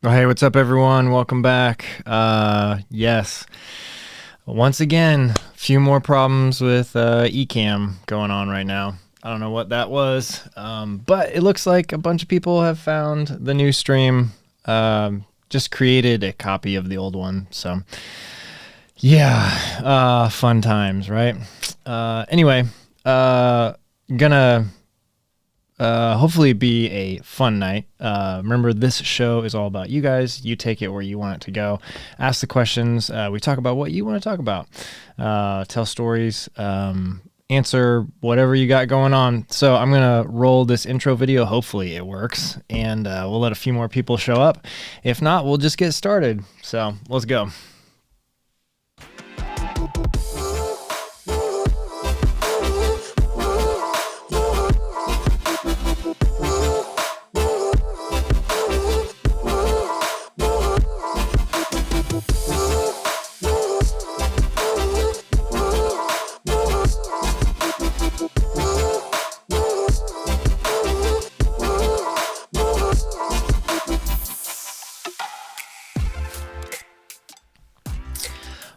Oh, hey, what's up, everyone? Welcome back. Yes, once again, a few more problems with eCam going on right now. I don't know what that was, but it looks like a bunch of people have found the new stream. Just created a copy of the old one, so yeah, fun times, right? Anyway, gonna hopefully be a fun night. Remember, this show is all about you guys. You take it where you want it to go. Ask the questions. We talk about what you want to talk about. Tell stories. Answer whatever you got going on. So I'm going to roll this intro video. Hopefully it works. And we'll let a few more people show up. If not, we'll just get started. So let's go.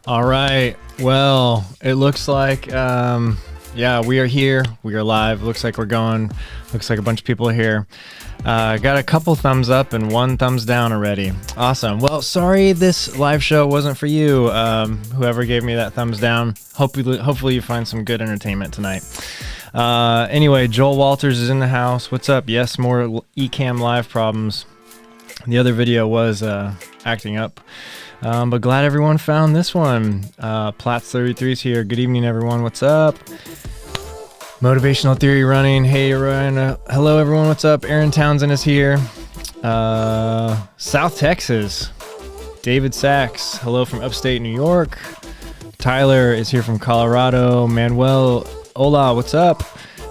All right. Well, it looks like, yeah, we are here. We are live. Looks like we're going. Looks like a bunch of people are here. Got a couple thumbs up and one thumbs down already. Awesome. Well, sorry this live show wasn't for you. Whoever gave me that thumbs down. Hopefully you find some good entertainment tonight. Anyway, Joel Walters is in the house. What's up? Yes, more eCam live problems. The other video was acting up. But glad everyone found this one. Platts 33 is here. Good evening, everyone. What's up? Motivational Theory running. Hey, Ryan. Hello, everyone. What's up? Aaron Townsend is here. South Texas. David Sachs. Hello from upstate New York. Tyler is here from Colorado. Manuel. Hola. What's up?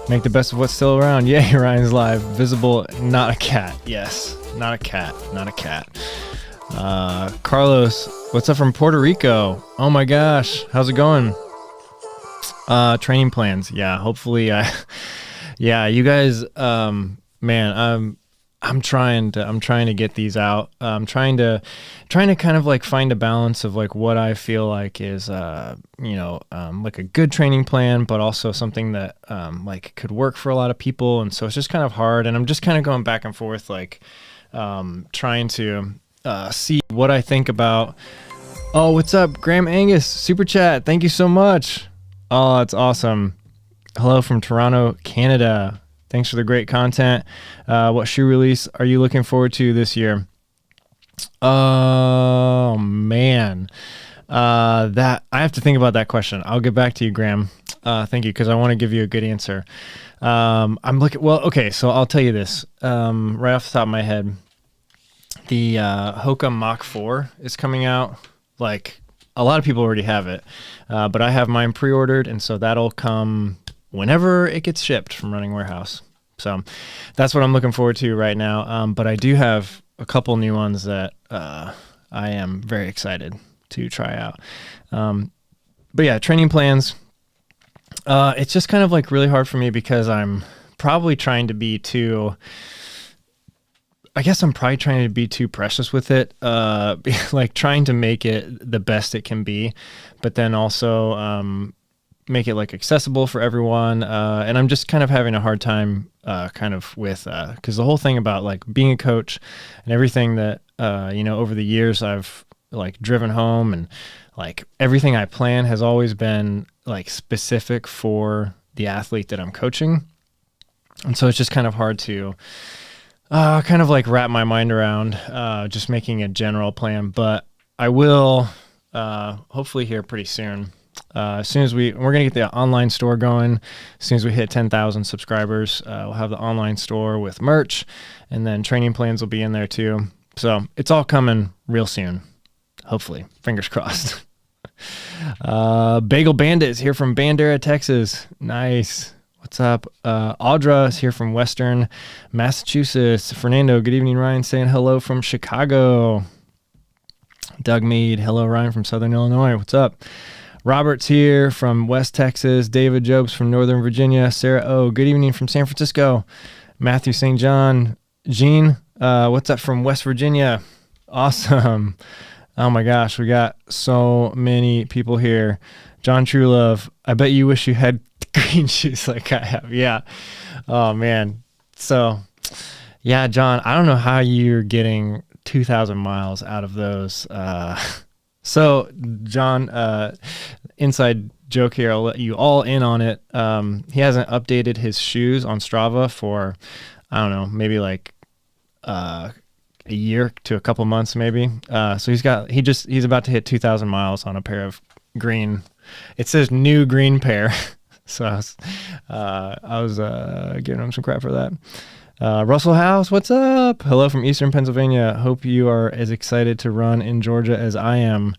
Make the best of what's still around. Yay, Ryan's live. Visible. Not a cat. Yes. Not a cat. Not a cat. Carlos, what's up from Puerto Rico? Oh my gosh, how's it going? Training plans. Yeah, hopefully yeah, you guys, man, I'm trying to get these out. I'm trying to kind of like find a balance of like what I feel like is, like a good training plan, but also something that, like could work for a lot of people. And so it's just kind of hard. And I'm just kind of going back and forth, like, trying to, see what I think about. Oh, what's up, Graham Angus? Super chat. Thank you so much. Oh, it's awesome. Hello from Toronto, Canada. Thanks for the great content. What shoe release are you looking forward to this year? Oh man, that I have to think about that question. I'll get back to you, Graham. Thank you, because I want to give you a good answer. I'm looking. Well, okay, so I'll tell you this right off the top of my head. The Hoka Mach 4 is coming out. Like, a lot of people already have it, but I have mine pre-ordered, and so that'll come whenever it gets shipped from Running Warehouse. So that's what I'm looking forward to right now. But I do have a couple new ones that I am very excited to try out. But yeah, training plans. It's just kind of like really hard for me because I'm probably trying to be too... I guess I'm probably trying to be too precious with it, like trying to make it the best it can be, but then also make it like accessible for everyone. And I'm just kind of having a hard time kind of with, because the whole thing about like being a coach and everything that, over the years I've like driven home, and like everything I plan has always been like specific for the athlete that I'm coaching. And so it's just kind of hard to kind of like wrap my mind around just making a general plan, but I will hopefully here pretty soon. As soon as we're going to get the online store going, as soon as we hit 10,000 subscribers, we'll have the online store with merch, and then training plans will be in there too. So it's all coming real soon, hopefully. Fingers crossed. Bagel Bandit is here from Bandera, Texas. Nice. What's up? Audra is here from Western Massachusetts. Fernando, good evening, Ryan, saying hello from Chicago. Doug Mead, hello, Ryan from Southern Illinois. What's up? Robert's here from West Texas. David Jobs from Northern Virginia. Sarah O, good evening from San Francisco. Matthew St. John. Jean, what's up from West Virginia? Awesome. Oh my gosh, we got so many people here. John Truelove, I bet you wish you had green shoes like I have. Yeah. Oh man. So, yeah, John, I don't know how you're getting 2,000 miles out of those. So, John, inside joke here, I'll let you all in on it. He hasn't updated his shoes on Strava for, I don't know, maybe like a year to a couple months maybe. So he's about to hit 2,000 miles on a pair of green. It says new green pair. So I was giving him some crap for that. Russell House, what's up? Hello from Eastern Pennsylvania. Hope you are as excited to run in Georgia as I am.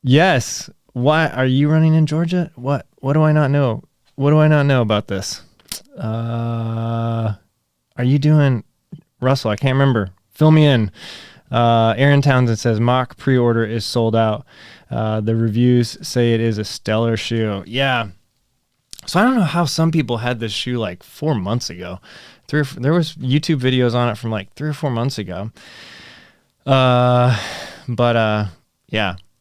Yes. Why are you running in Georgia? What do I not know? What do I not know about this? Are you doing Russell? I can't remember. Fill me in. Aaron Townsend says mock pre-order is sold out. The reviews say it is a stellar shoe. Yeah. So I don't know how some people had this shoe like 4 months ago. There was YouTube videos on it from like 3 or 4 months ago. Yeah,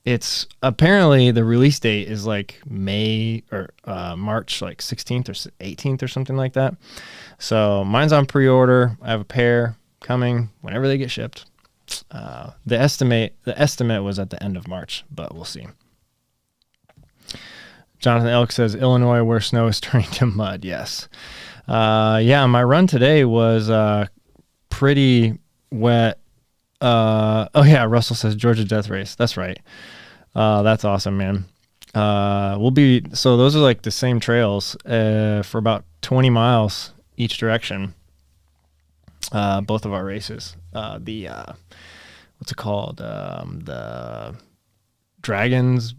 it's apparently the release date is like May or March like 16th or 18th or something like that. So mine's on pre-order. I have a pair coming whenever they get shipped. The estimate was at the end of March, but we'll see. Jonathan Elk says Illinois where snow is turning to mud. Yes. Yeah, my run today was pretty wet. Oh yeah, Russell says Georgia Death Race. That's right. That's awesome, man. So those are like the same trails for about 20 miles each direction. Both of our races. What's it called? The Dragon's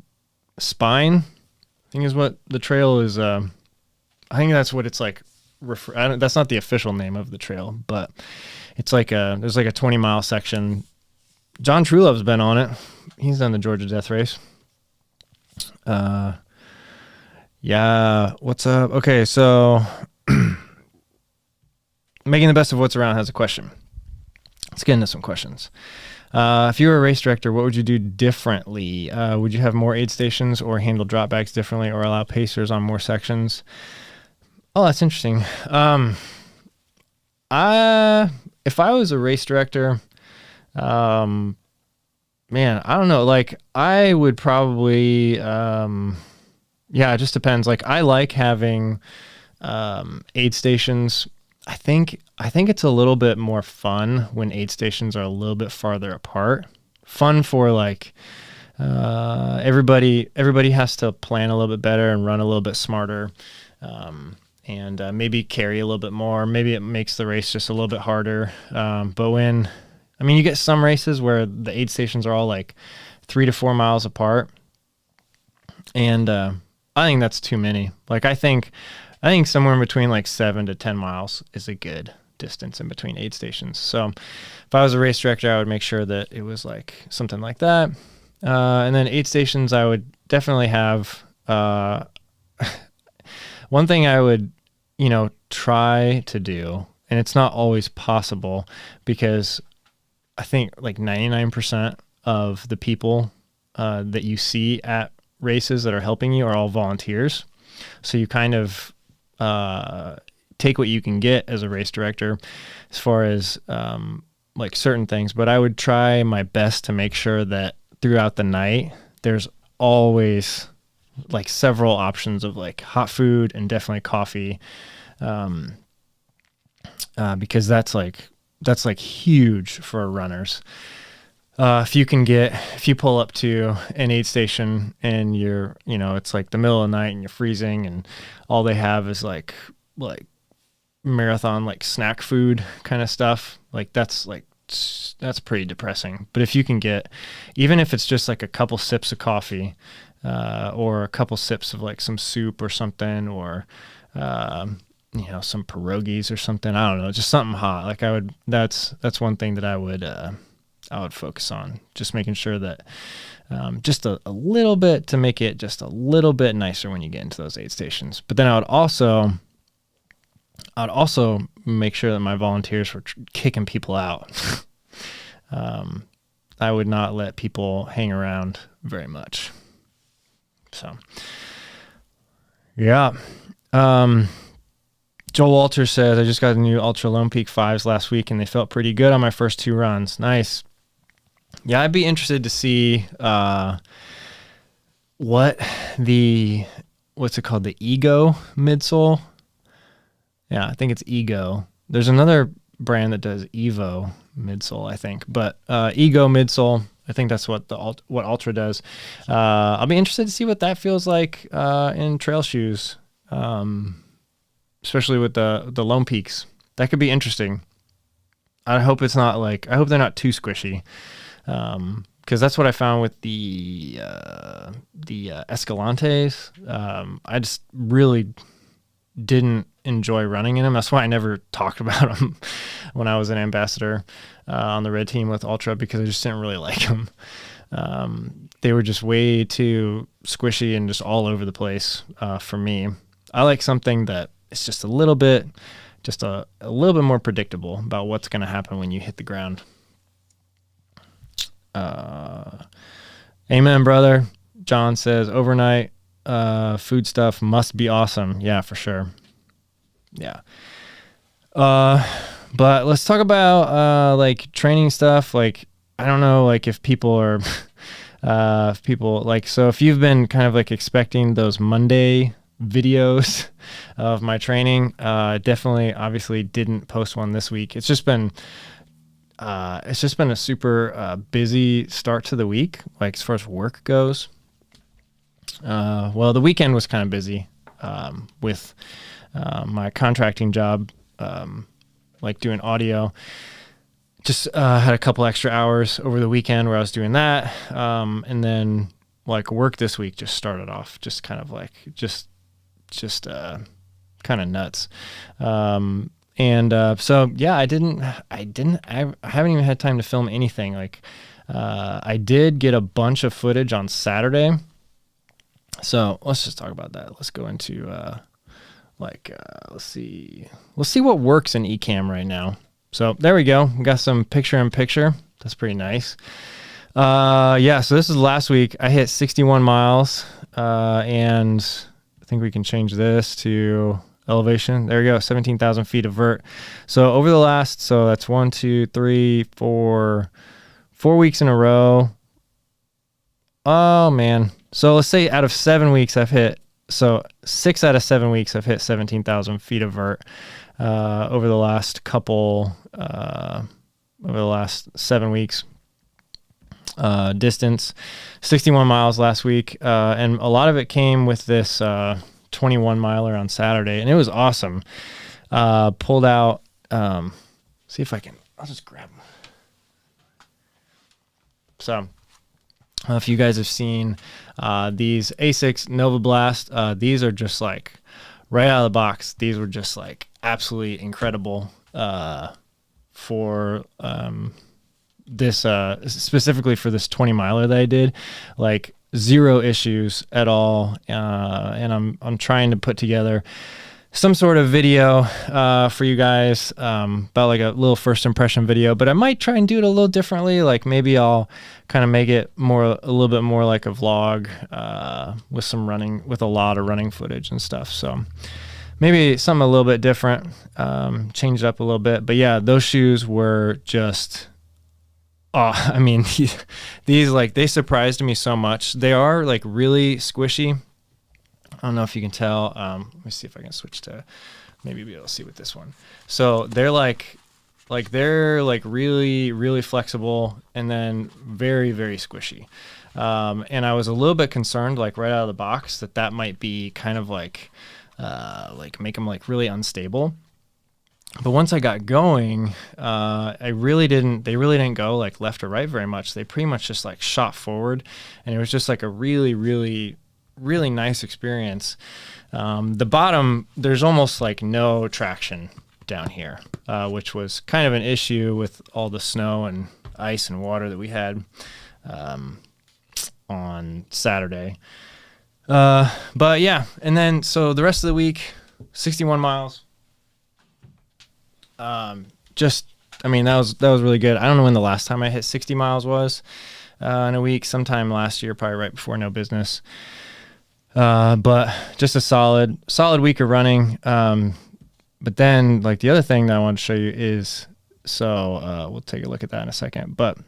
Spine, I think is what the trail is. I think that's what it's like. That's not the official name of the trail, but it's like there's like a 20-mile section. John Truelove's been on it. He's done the Georgia Death Race. Yeah, what's up? Okay, so Making the Best of What's Around has a question. Let's get into some questions. If you were a race director, what would you do differently? Would you have more aid stations or handle dropbacks differently or allow pacers on more sections? Oh, that's interesting. If I was a race director, man, I don't know. Like I would probably, yeah, it just depends. Like I like having aid stations. I think it's a little bit more fun when aid stations are a little bit farther apart. Fun for like everybody has to plan a little bit better and run a little bit smarter, and maybe carry a little bit more. Maybe it makes the race just a little bit harder. But you get some races where the aid stations are all like 3 to 4 miles apart, and I think that's too many. Like I think somewhere in between like 7 to 10 miles is a good distance in between aid stations. So if I was a race director, I would make sure that it was like something like that. And then aid stations, I would definitely have, one thing I would, try to do, and it's not always possible because I think like 99% of the people that you see at races that are helping you are all volunteers. So you kind of take what you can get as a race director as far as like certain things, but I would try my best to make sure that throughout the night there's always like several options of like hot food and definitely coffee, because that's like huge for runners. If you pull up to an aid station and you're, it's like the middle of the night and you're freezing and all they have is like marathon, like snack food kind of stuff. Like that's pretty depressing. But if you can get, even if it's just like a couple sips of coffee, or a couple sips of like some soup or something, or, some pierogies or something, I don't know, just something hot. Like that's one thing that I would focus on, just making sure that just a little bit to make it just a little bit nicer when you get into those aid stations. But then I would also make sure that my volunteers were kicking people out. I would not let people hang around very much. So, yeah. Joel Walter says, I just got the new Ultra Lone Peak 5s last week, and they felt pretty good on my first 2 runs. Nice. Yeah, I'd be interested to see what's it called? The Ego midsole? Yeah, I think it's Ego. There's another brand that does Evo midsole, I think, but Ego midsole, I think that's what what Ultra does. I'll be interested to see what that feels like in trail shoes, especially with the Lone Peaks. That could be interesting. I hope it's not I hope they're not too squishy, because that's what I found with the Escalantes. I just really didn't enjoy running in them. That's why I never talked about them when I was an ambassador on the red team with Ultra, because I just didn't really like them. They were just way too squishy and just all over the place for me. I like something that is just a little bit more predictable about what's going to happen when you hit the ground. Amen, brother. John says, overnight food stuff must be awesome. Yeah, for sure. Yeah. But let's talk about training stuff. I don't know, if people are if you've been kind of expecting those Monday videos of my training, definitely obviously didn't post one this week. It's just been a super busy start to the week, as far as work goes. Well, the weekend was kind of busy with my contracting job, doing audio. Just had a couple extra hours over the weekend where I was doing that, and then work this week just started off just kind of kind of nuts. So yeah, I haven't even had time to film anything. I did get a bunch of footage on Saturday. So let's just talk about that. Let's go into, let's see what works in Ecamm right now. So there we go. We got some picture-in-picture. That's pretty nice. Yeah, so this is last week. I hit 61 miles, and I think we can change this to elevation. There we go, 17,000 feet of vert. So over the last, that's 4 weeks in a row. Oh, man. So let's say out of 7 weeks I've hit, 6 out of 7 weeks I've hit 17,000 feet of vert over the last 7 weeks. Distance, 61 miles last week, and a lot of it came with this 21 miler on Saturday, and it was awesome. Pulled out, see if I can, I'll just grab them. So, if you guys have seen these Asics Nova Blast, these are just right out of the box. These were just absolutely incredible for this, specifically for this 20 miler that I did. Zero issues at all, and I'm trying to put together some sort of video for you guys about a little first impression video, but I might try and do it a little differently. Maybe I'll kind of make it a little bit more like a vlog with a lot of running footage and stuff. So maybe something a little bit different, change it up a little bit. But yeah, those shoes were just, I mean, these they surprised me so much. They are really squishy. I don't know if you can tell. Let me see if I can switch to maybe be able to see with this one. So they're they're really, really flexible, and then very, very squishy. And I was a little bit concerned, right out of the box, that might be kind of make them really unstable. But once I got going, they really didn't go left or right very much. They pretty much just shot forward, and it was just a really, really, really nice experience. The bottom, there's almost no traction down here, which was kind of an issue with all the snow and ice and water that we had on Saturday. But yeah, and then so the rest of the week, 61 miles. Just I mean, that was really good. I don't know when the last time I hit 60 miles was in a week, sometime last year, probably right before No Business. But just a solid week of running. But then like the other thing that I wanted to show you is, we'll take a look at that in a second, but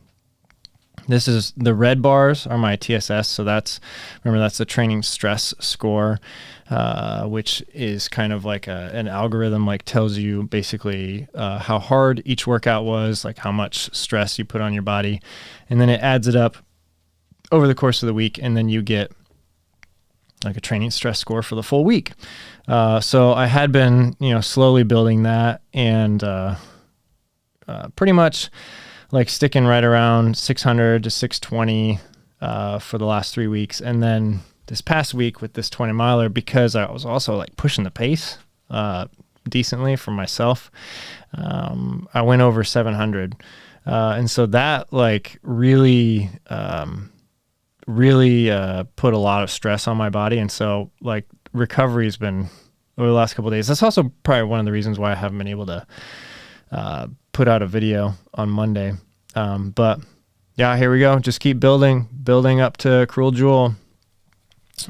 this is the red bars are my TSS. So that's the training stress score, which is kind of like an algorithm, like tells you basically how hard each workout was, like how much stress you put on your body. And then it adds it up over the course of the week. And then you get like a training stress score for the full week. So I had been, slowly building that and pretty much like sticking right around 600 to 620 for the last 3 weeks. And then this past week with this 20 miler, because I was also like pushing the pace decently for myself, I went over 700. And so that like really put a lot of stress on my body. And so like recovery has been over the last couple of days. That's also probably one of the reasons why I haven't been able to put out a video on Monday. But yeah, here we go. Just keep building up to Cruel Jewel.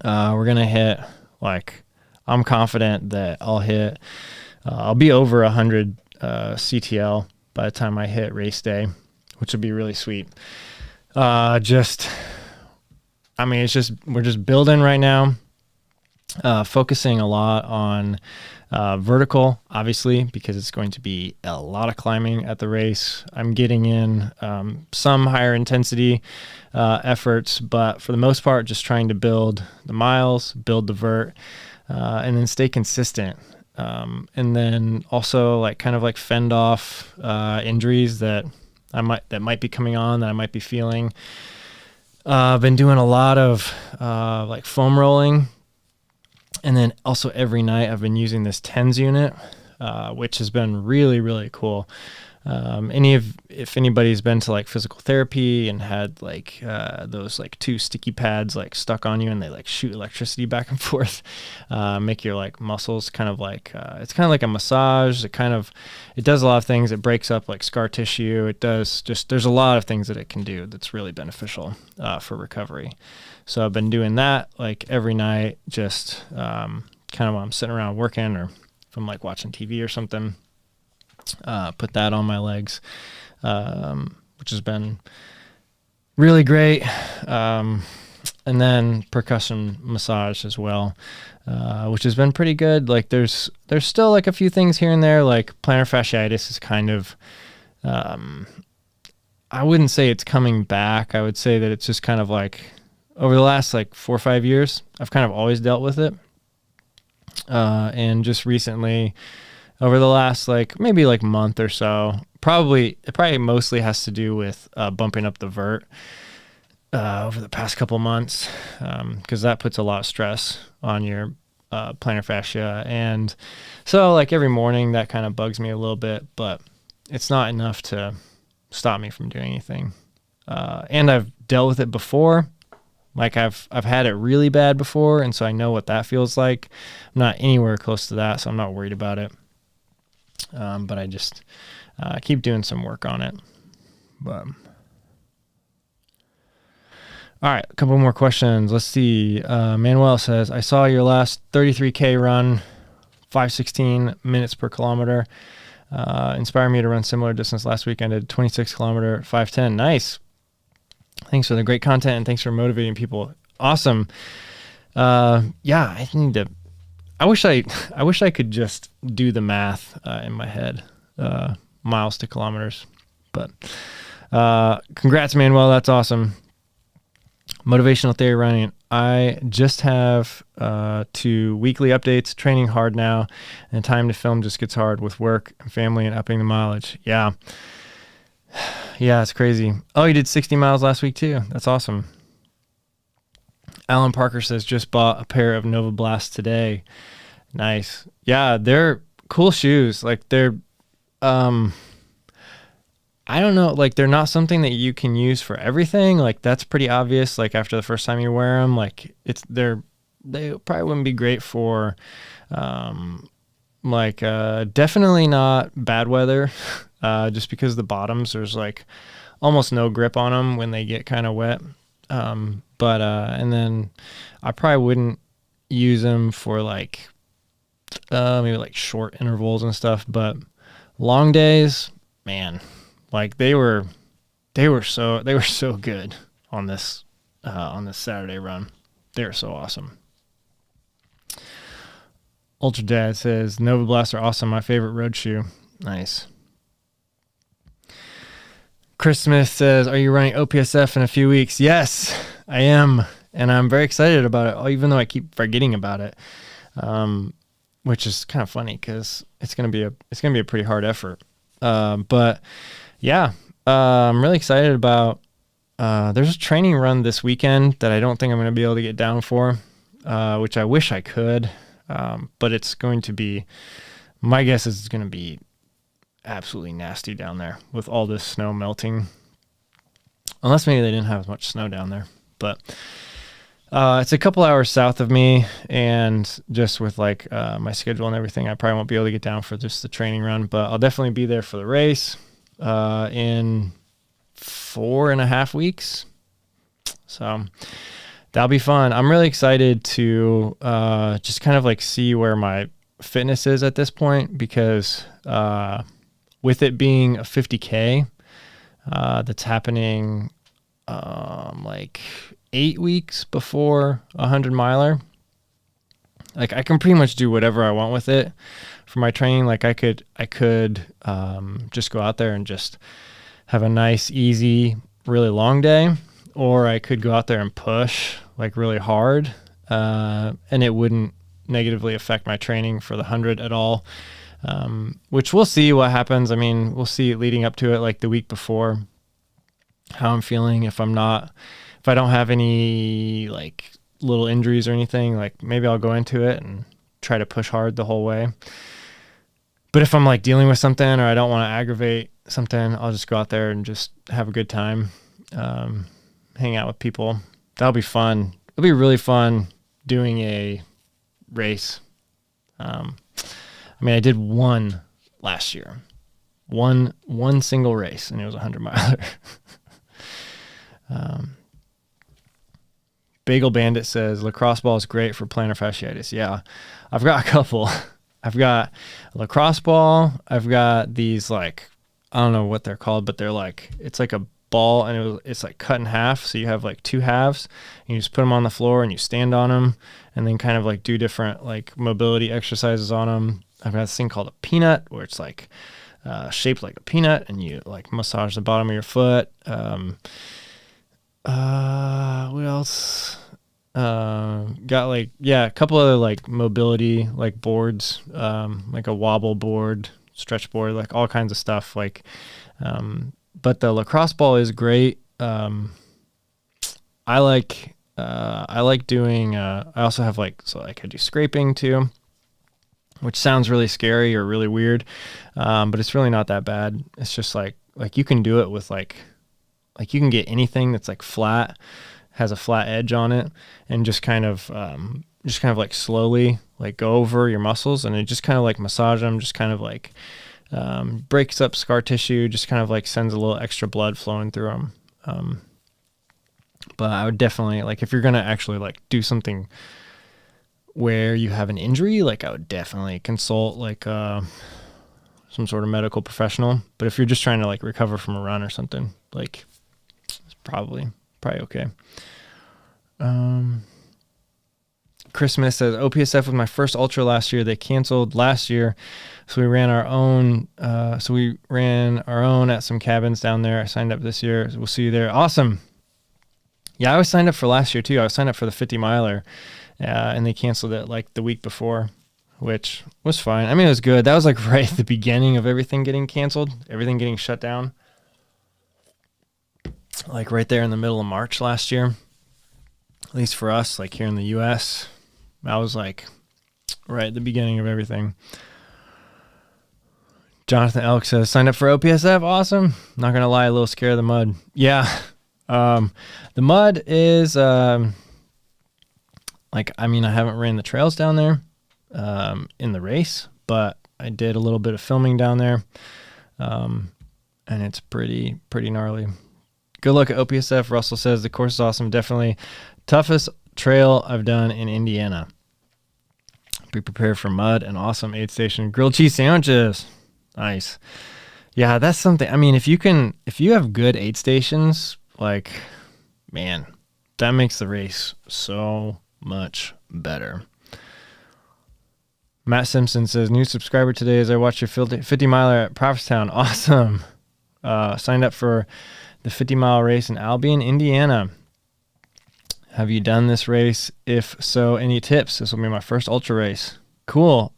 We're going to hit, like, I'm confident that I'll be over 100 CTL by the time I hit race day, which would be really sweet. We're just building right now, focusing a lot on vertical, obviously, because it's going to be a lot of climbing at the race. I'm getting in some higher intensity efforts, but for the most part, just trying to build the miles, build the vert, and then stay consistent. And then also like kind of like fend off injuries that might be coming on, that I might be feeling. I've been doing a lot of like foam rolling. And then also every night I've been using this TENS unit, which has been really, really cool. If anybody's been to like physical therapy and had like those like 2 sticky pads like stuck on you and they like shoot electricity back and forth, make your like muscles kind of like, it's kind of like a massage. It does a lot of things. It breaks up like scar tissue. There's a lot of things that it can do that's really beneficial for recovery. So I've been doing that like every night, just kind of while I'm sitting around working, or if I'm like watching TV or something, put that on my legs, which has been really great. And then percussion massage as well, which has been pretty good. Like there's still like a few things here and there, like plantar fasciitis is kind of, I wouldn't say it's coming back. I would say that it's just kind of like, over the last like 4 or 5 years, I've kind of always dealt with it. And just recently, over the last like maybe like month or so, it probably mostly has to do with bumping up the vert over the past couple months, because that puts a lot of stress on your plantar fascia. And so like every morning that kind of bugs me a little bit, but it's not enough to stop me from doing anything. And I've dealt with it before. Like I've had it really bad before, and so I know what that feels like. I'm not anywhere close to that, so I'm not worried about it. But I just keep doing some work on it. But all right, a couple more questions. Let's see. Manuel says, I saw your last 33K run, 5:16 minutes per kilometer. Inspired me to run similar distance last week. I did 26 kilometer, 5:10. Nice. Thanks for the great content, and thanks for motivating people. Awesome. Yeah, I wish I could just do the math in my head, miles to kilometers. But congrats, Manuel. That's awesome. Motivational theory running. I just have 2 weekly updates. Training hard now, and time to film just gets hard with work and family and upping the mileage. Yeah. Yeah, it's crazy. Oh, you did 60 miles last week too. That's awesome. Alan Parker says, just bought a pair of Nova Blast today. Nice. Yeah, they're cool shoes. Like they're, I don't know, like they're not something that you can use for everything. Like that's pretty obvious. Like after the first time you wear them, like they probably wouldn't be great for, definitely not bad weather. just because the bottoms, there's like almost no grip on them when they get kind of wet. And then I probably wouldn't use them for like maybe like short intervals and stuff, but long days, man, like they were so good on this Saturday run. They were so awesome. Ultra Dad says Nova Blasts are awesome. My favorite road shoe. Nice. Chris Smith says, are you running OPSF in a few weeks? Yes, I am. And I'm very excited about it, even though I keep forgetting about it. Which is kind of funny because it's going to be a pretty hard effort. But yeah, I'm really excited about, there's a training run this weekend that I don't think I'm going to be able to get down for, which I wish I could. But it's going to be, my guess is it's going to be absolutely nasty down there with all this snow melting. Unless maybe they didn't have as much snow down there. But it's a couple hours south of me, and just with like my schedule and everything, I probably won't be able to get down for just the training run. But I'll definitely be there for the race in 4.5 weeks. So that'll be fun. I'm really excited to just kind of like see where my fitness is at this point, because with it being a 50K that's happening like 8 weeks before a 100-miler, like I can pretty much do whatever I want with it for my training. Like I could just go out there and just have a nice, easy, really long day, or I could go out there and push like really hard, and it wouldn't negatively affect my training for the 100 at all, which we'll see what happens. I mean, we'll see leading up to it, like the week before, how I'm feeling. If I don't have any like little injuries or anything, like maybe I'll go into it and try to push hard the whole way. But if I'm like dealing with something or I don't want to aggravate something, I'll just go out there and just have a good time, hang out with people. That'll be fun. It'll be really fun doing a race. I mean, I did one last year, one single race, and it was a 100-miler. Bagel Bandit says lacrosse ball is great for plantar fasciitis. Yeah, I've got a couple. I've got a lacrosse ball. I've got these, like, I don't know what they're called, but they're like, it's like a ball, and it's like cut in half. So you have like two halves, and you just put them on the floor and you stand on them, and then kind of like do different like mobility exercises on them. I've got this thing called a peanut, where it's like shaped like a peanut, and you like massage the bottom of your foot. What else? Got like, yeah, a couple other like mobility like boards, like a wobble board, stretch board, like all kinds of stuff. Like, but the lacrosse ball is great. I like doing, I also have like, so I could do scraping too, which sounds really scary or really weird. But it's really not that bad. It's just like you can do it with like you can get anything that's like flat, has a flat edge on it, and just kind of like slowly like go over your muscles, and it just kind of like massage them, just kind of like breaks up scar tissue, just kind of like sends a little extra blood flowing through them. But I would definitely, like, if you're going to actually like do something where you have an injury, like I would definitely consult like some sort of medical professional. But if you're just trying to like recover from a run or something, like it's probably okay. Chris Smith says OPSF was my first ultra last year. They canceled last year, so we ran our own. At some cabins down there. I signed up this year. We'll see you there. Awesome. Yeah, I was signed up for last year too. I was signed up for the 50-miler, and they canceled it like the week before, which was fine. I mean, it was good. That was like right at the beginning of everything getting canceled, everything getting shut down. Like right there in the middle of March last year, at least for us, like here in the U.S., that was like right at the beginning of everything. Jonathan Elk says, signed up for OPSF. Awesome. Not going to lie, a little scared of the mud. Yeah. The mud is, like, I mean, I haven't ran the trails down there, in the race, but I did a little bit of filming down there. And it's pretty gnarly. Good luck at OPSF. Russell says the course is awesome. Definitely toughest trail I've done in Indiana. Be prepared for mud and awesome aid station. Grilled cheese sandwiches. Nice. Yeah, that's something. I mean, if you have good aid stations, like, man, that makes the race so much better. Matt Simpson says, new subscriber today as I watch your 50 miler at Prophetstown. Awesome. Signed up for the 50-mile race in Albion, Indiana. Have you done this race? If so, any tips? This will be my first ultra race. Cool.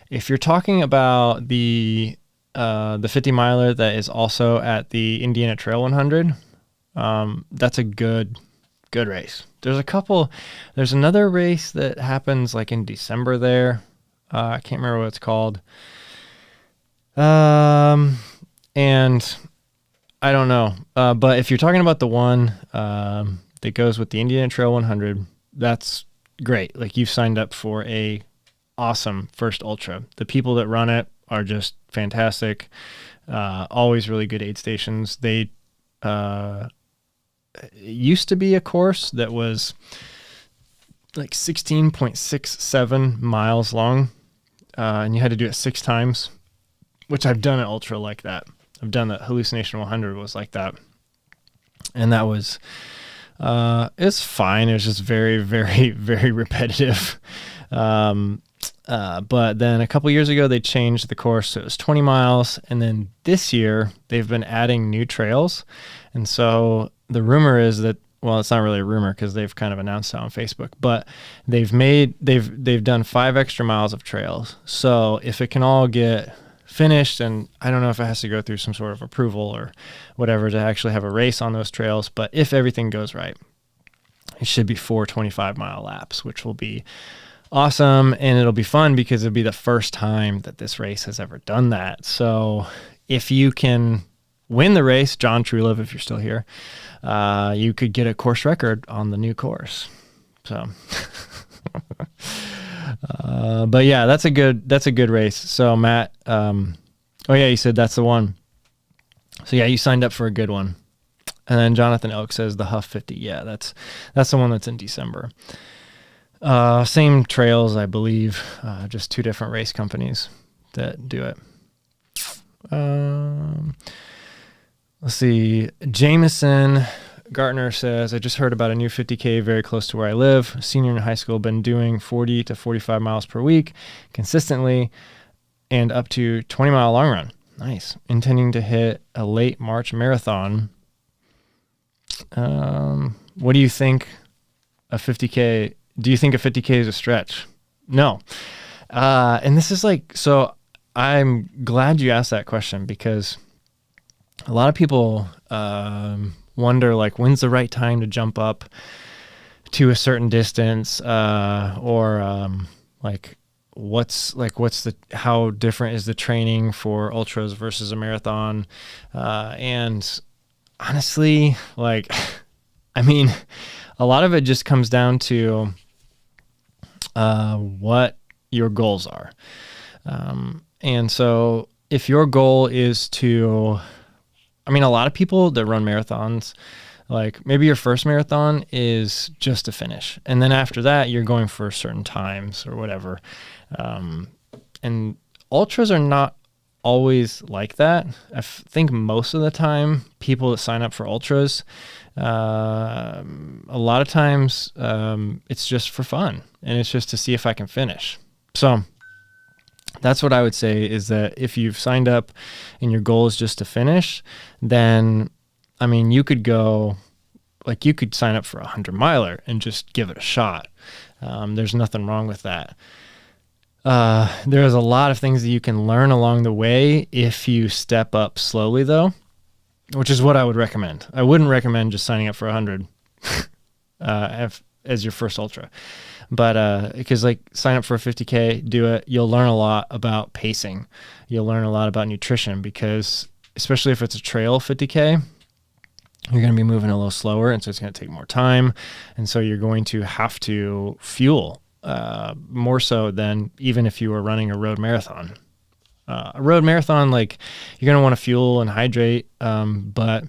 If you're talking about the 50 miler that is also at the Indiana Trail 100, that's a good race. There's another race that happens like in December there. I can't remember what it's called. And I don't know. But if you're talking about the one that goes with the Indiana Trail 100, that's great. Like, you've signed up for a awesome first ultra. The people that run it are just fantastic. Always really good aid stations. They it used to be a course that was like 16.67 miles long, and you had to do it 6 times, which I've done an ultra like that. I've done the Hallucination 100 was like that, and that was it's fine. It was just very, very, very repetitive. But then a couple years ago, they changed the course. So it was 20 miles. And then this year they've been adding new trails. And so the rumor is that, well, it's not really a rumor because they've kind of announced it on Facebook, but they've done 5 extra miles of trails. So if it can all get finished, and I don't know if it has to go through some sort of approval or whatever to actually have a race on those trails, but if everything goes right, it should be 4 25-mile laps, which will be awesome. And it'll be fun because it'll be the first time that this race has ever done that. So if you can win the race, John Truelove, if you're still here, you could get a course record on the new course. So, but yeah, that's a good race. So Matt, oh yeah, you said that's the one. So yeah, you signed up for a good one. And then Jonathan Elk says the Huff 50. Yeah, that's the one that's in December. Same trails, I believe, just 2 different race companies that do it. Let's see. Jameson Gartner says, I just heard about a new 50K very close to where I live. Senior in high school, been doing 40 to 45 miles per week consistently and up to 20-mile long run. Nice. Intending to hit a late March marathon. What do you think a 50K? Do you think a 50K is a stretch? No. And this is like, so I'm glad you asked that question because a lot of people wonder, like, when's the right time to jump up to a certain distance, or how different is the training for ultras versus a marathon? And honestly, like, I mean, a lot of it just comes down to what your goals are. And so if your goal is to, I mean, a lot of people that run marathons, like maybe your first marathon is just to finish. And then after that, you're going for certain times or whatever. And ultras are not always like that. I think most of the time, people that sign up for ultras, a lot of times it's just for fun and it's just to see if I can finish. So that's what I would say, is that if you've signed up and your goal is just to finish, then, I mean, you could go, like, you could sign up for a 100-miler and just give it a shot. There's nothing wrong with that. There's a lot of things that you can learn along the way if you step up slowly, though, which is what I would recommend. I wouldn't recommend just signing up for 100 as your first ultra. But because, like, sign up for a 50K, do it. You'll learn a lot about pacing. You'll learn a lot about nutrition because, especially if it's a trail 50K, you're going to be moving a little slower, and so it's going to take more time. And so you're going to have to fuel more so than even if you were running a road marathon. A road marathon, like you're going to want to fuel and hydrate. But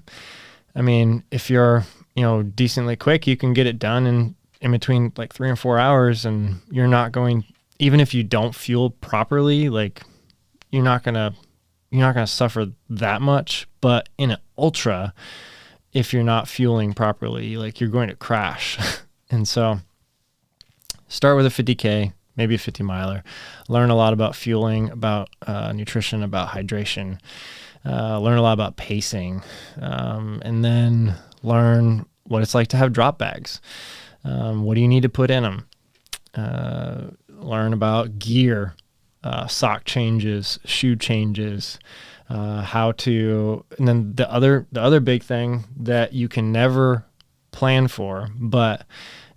I mean, if you're, decently quick, you can get it done in between like 3 and 4 hours, and you're not going, even if you don't fuel properly, like you're not going to suffer that much. But in an ultra, if you're not fueling properly, like you're going to crash. And so start with a 50K, maybe a 50 miler, learn a lot about fueling, about nutrition, about hydration, learn a lot about pacing, and then learn what it's like to have drop bags. What do you need to put in them? Learn about gear, sock changes, shoe changes, and then the other big thing that you can never plan for, but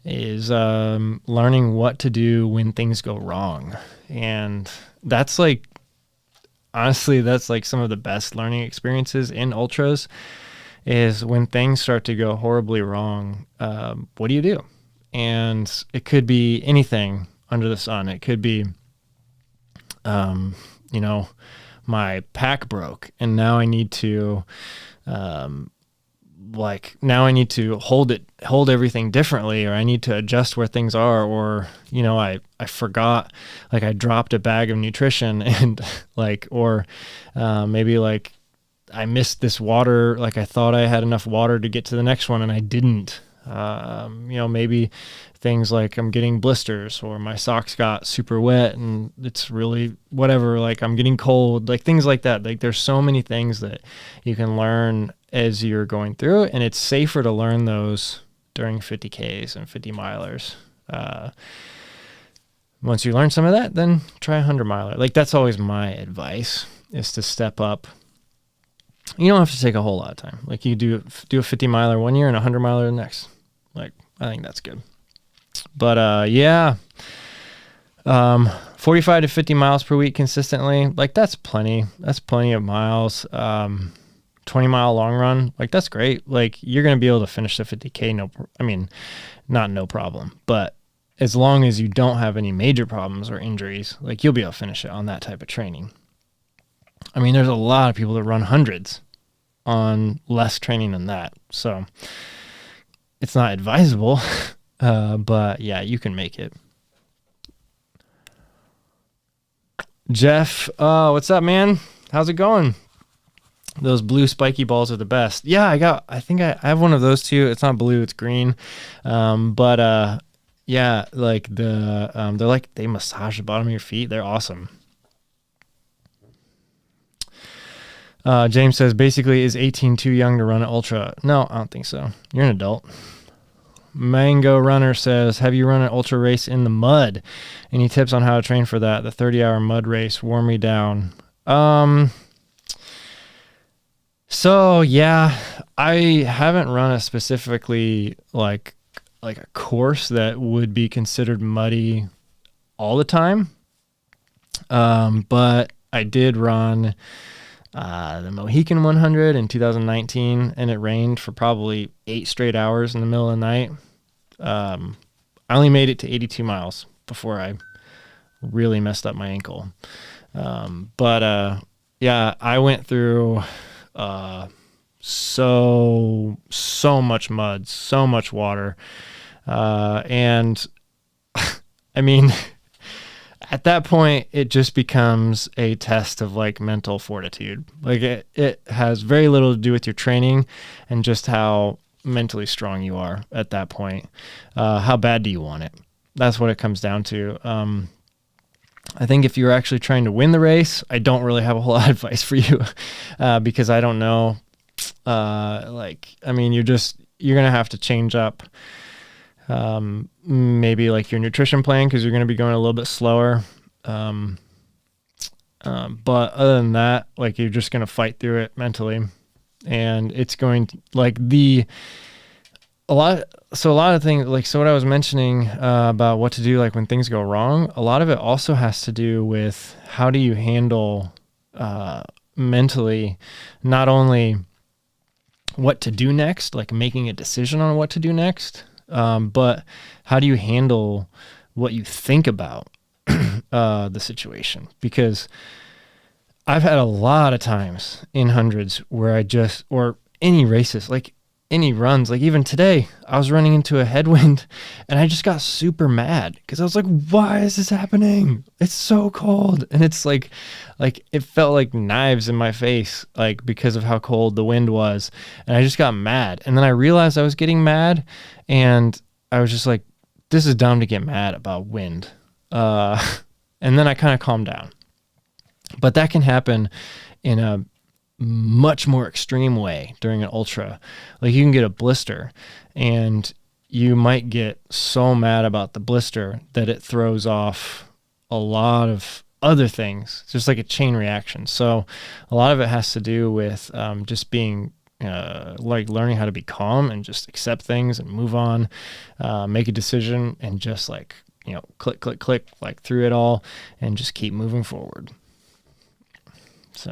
is learning what to do when things go wrong. And that's like, honestly, that's like some of the best learning experiences in ultras, is when things start to go horribly wrong. What do you do? And it could be anything under the sun. It could be, my pack broke and now I need to, hold everything differently, or I need to adjust where things are, or, I forgot, like I dropped a bag of nutrition and maybe like I missed this water. Like I thought I had enough water to get to the next one and I didn't. Maybe things like I'm getting blisters, or my socks got super wet and it's really whatever, like I'm getting cold, like things like that. Like there's so many things that you can learn as you're going through it, and it's safer to learn those during 50Ks and 50 milers. Once you learn some of that, then try a 100 miler. Like that's always my advice, is to step up. You don't have to take a whole lot of time. Like you do a 50 miler one year and a 100 miler the next. Like I think that's good. But 45 to 50 miles per week consistently, like that's plenty. That's plenty of miles. 20-mile long run, like that's great. Like you're going to be able to finish the 50K. Not no problem, but as long as you don't have any major problems or injuries, like you'll be able to finish it on that type of training. I mean, there's a lot of people that run hundreds on less training than that. So it's not advisable, but yeah, you can make it. Jeff, what's up, man? How's it going? Those blue spiky balls are the best. Yeah, I think I have one of those too. It's not blue, it's green. Yeah, like they're like, they massage the bottom of your feet. They're awesome. James says, basically, is 18 too young to run an ultra? No, I don't think so. You're an adult. Mango Runner says, have you run an ultra race in the mud? Any tips on how to train for that? The 30-hour mud race wore me down. So yeah, I haven't run a specifically like a course that would be considered muddy all the time. But I did run the Mohican 100 in 2019, and it rained for probably 8 straight hours in the middle of the night. I only made it to 82 miles before I really messed up my ankle. Yeah, I went through so much mud, so much water. And I mean, at that point, it just becomes a test of like mental fortitude. Like it has very little to do with your training and just how mentally strong you are at that point. How bad do you want it? That's what it comes down to. I think if you're actually trying to win the race, I don't really have a whole lot of advice for you because I don't know. You're going to have to change up maybe like your nutrition plan, because you're going to be going a little bit slower. But other than that, like you're just going to fight through it mentally, and it's going to a lot of things, like, so what I was mentioning about what to do, like when things go wrong, a lot of it also has to do with how do you handle mentally, not only what to do next, like making a decision on what to do next, but how do you handle what you think about the situation? Because I've had a lot of times in hundreds where or any races, like any runs, like even today, I was running into a headwind and I just got super mad because I was like, why is this happening? It's so cold. And it's like it felt like knives in my face, like because of how cold the wind was. And I just got mad. And then I realized I was getting mad and I was just like, this is dumb to get mad about wind. And then I kind of calmed down. But that can happen in a much more extreme way during an ultra. Like you can get a blister and you might get so mad about the blister that it throws off a lot of other things. It's just like a chain reaction. So a lot of it has to do with just being like learning how to be calm and just accept things and move on, make a decision and just like, click, click, click, like through it all and just keep moving forward. So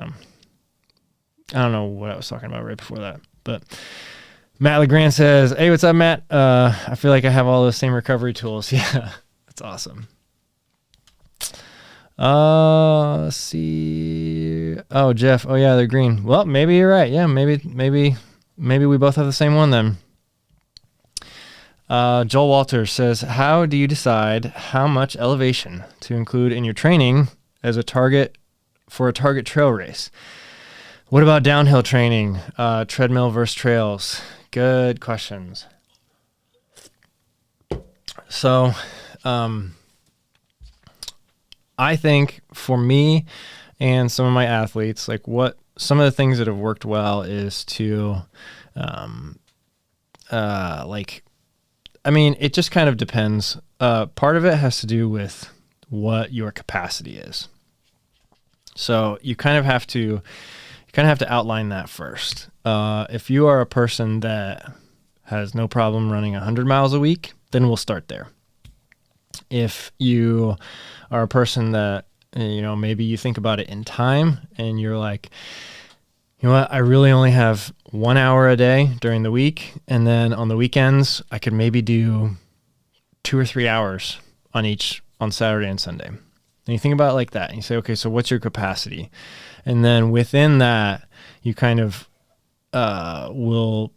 I don't know what I was talking about right before that, but Matt LeGrand says, hey, what's up, Matt? I feel like I have all those same recovery tools. Yeah, that's awesome. Let's see. Oh, Jeff. Oh yeah, they're green. Well, maybe you're right. Yeah, maybe we both have the same one then. Joel Walters says, how do you decide how much elevation to include in your training as a target for a target trail race? What about downhill training, treadmill versus trails? Good questions. So, I think for me and some of my athletes, like some of the things that have worked well is to, it just kind of depends. Part of it has to do with what your capacity is. So you kind of have to outline that first. If you are a person that has no problem running 100 miles a week, then we'll start there. If you are a person that, maybe you think about it in time and you're like, you know what, I really only have 1 hour a day during the week. And then on the weekends, I could maybe do 2 or 3 hours on Saturday and Sunday. And you think about it like that and you say, okay, so what's your capacity? And then within that, you kind of will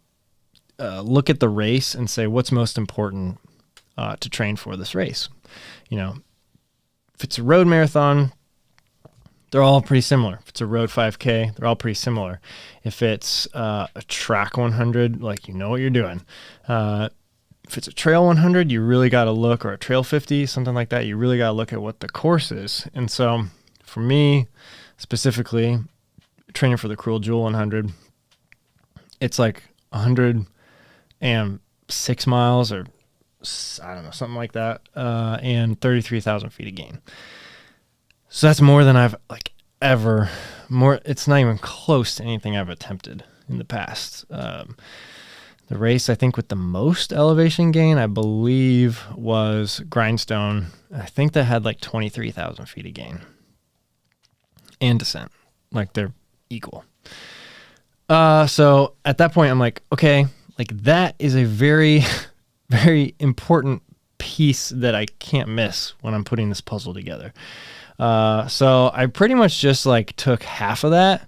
look at the race and say, what's most important to train for this race? If it's a road marathon, they're all pretty similar. If it's a road 5K, they're all pretty similar. If it's a track 100, like what you're doing. If it's a trail 100, you really got to look, or a trail 50, something like that, you really got to look at what the course is. And so for me, specifically, training for the Cruel Jewel 100, it's like 106 miles or I don't know, something like that, and 33,000 feet of gain. So that's more than I've it's not even close to anything I've attempted in the past. The race, I think, with the most elevation gain, I believe, was Grindstone. I think that had like 23,000 feet of gain and descent. Like they're equal. So at that point, I'm like, okay, like that is a very, very important piece that I can't miss when I'm putting this puzzle together. So I pretty much just like took half of that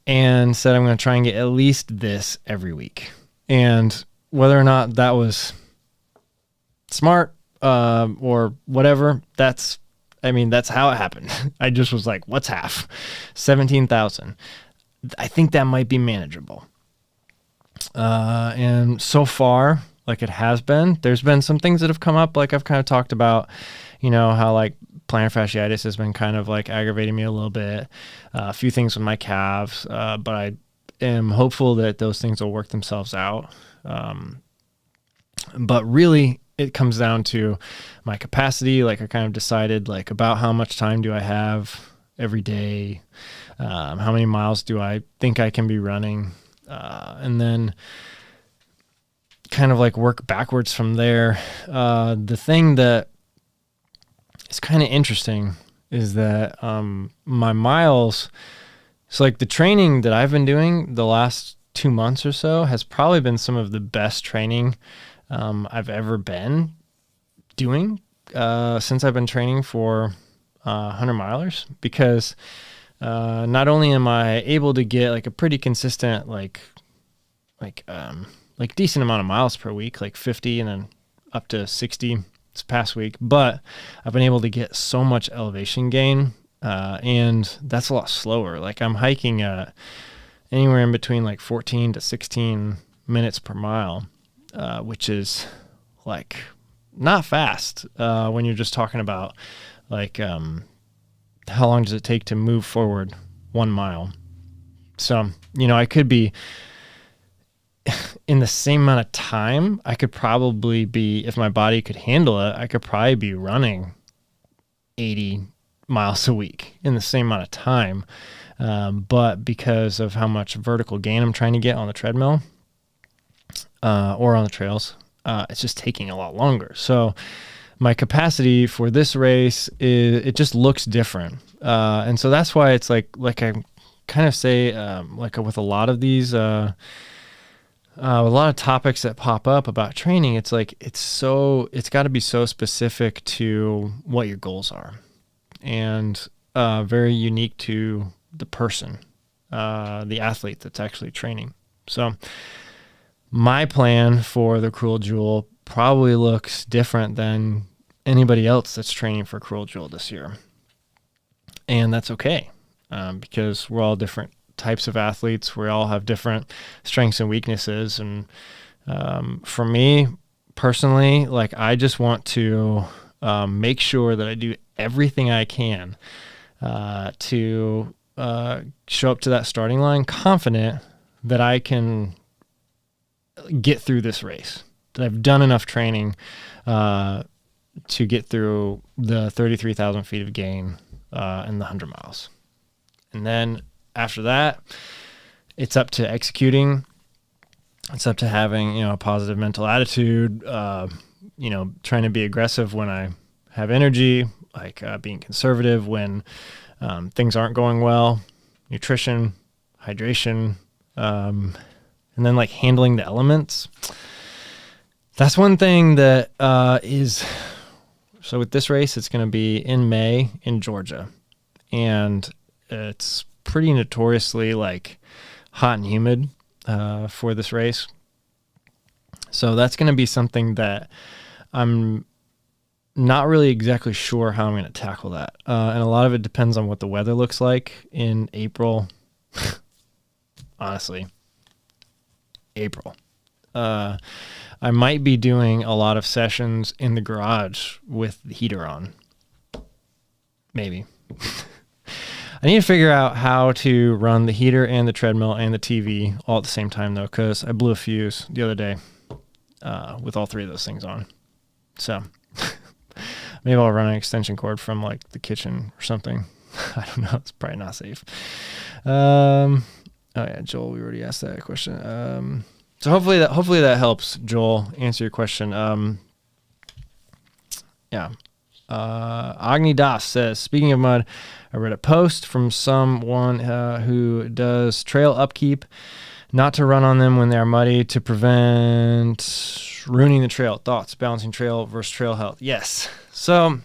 and said, I'm going to try and get at least this every week. And whether or not that was smart, or whatever, that's how it happened. I just was like, what's half? 17,000. I think that might be manageable. And so far, like it has been, there's been some things that have come up. Like I've kind of talked about, how like plantar fasciitis has been kind of like aggravating me a little bit, a few things with my calves. But I am hopeful that those things will work themselves out. But really it comes down to my capacity. Like I kind of decided like about how much time do I have every day? How many miles do I think I can be running? And then kind of like work backwards from there. The thing that is kind of interesting is that, my miles, so like the training that I've been doing the last 2 months or so has probably been some of the best training I've ever been doing since I've been training for 100 milers, because not only am I able to get like a pretty consistent, like decent amount of miles per week, like 50 and then up to 60 this past week, but I've been able to get so much elevation gain, and that's a lot slower. Like I'm hiking at anywhere in between like 14 to 16 minutes per mile, which is like not fast when you're just talking about like how long does it take to move forward 1 mile. So, I could be in the same amount of time, I could probably be, if my body could handle it, I could probably be running 80 miles a week in the same amount of time. But because of how much vertical gain I'm trying to get on the treadmill or on the trails, it's just taking a lot longer. So my capacity for this race it just looks different. And so that's why it's like I kind of say, like with a lot of these, a lot of topics that pop up about training, it's like, it's got to be so specific to what your goals are and very unique to the person, the athlete that's actually training. So my plan for the Cruel Jewel probably looks different than anybody else that's training for Cruel Jewel this year. And that's okay, because we're all different types of athletes. We all have different strengths and weaknesses. And for me personally, like I just want to make sure that I do everything I can to show up to that starting line confident that I can get through this race, that I've done enough training to get through the 33,000 feet of gain and the 100 miles. And then after that, it's up to executing. It's up to having, a positive mental attitude, trying to be aggressive when I have energy, like being conservative when things aren't going well, nutrition, hydration, and then like handling the elements. That's one thing that so with this race, it's going to be in May in Georgia, and it's pretty notoriously like hot and humid for this race. So that's going to be something that I'm not really exactly sure how I'm going to tackle that. And a lot of it depends on what the weather looks like in April. Honestly, April. I might be doing a lot of sessions in the garage with the heater on. Maybe. I need to figure out how to run the heater and the treadmill and the TV all at the same time, though, because I blew a fuse the other day with all three of those things on. So maybe I'll run an extension cord from like the kitchen or something. I don't know. It's probably not safe. Oh yeah, Joel, we already asked that question. So hopefully that helps, Joel, answer your question. Yeah. Agni Das says, speaking of mud, I read a post from someone who does trail upkeep, not to run on them when they are muddy to prevent ruining the trail. Thoughts, balancing trail versus trail health. Yes. So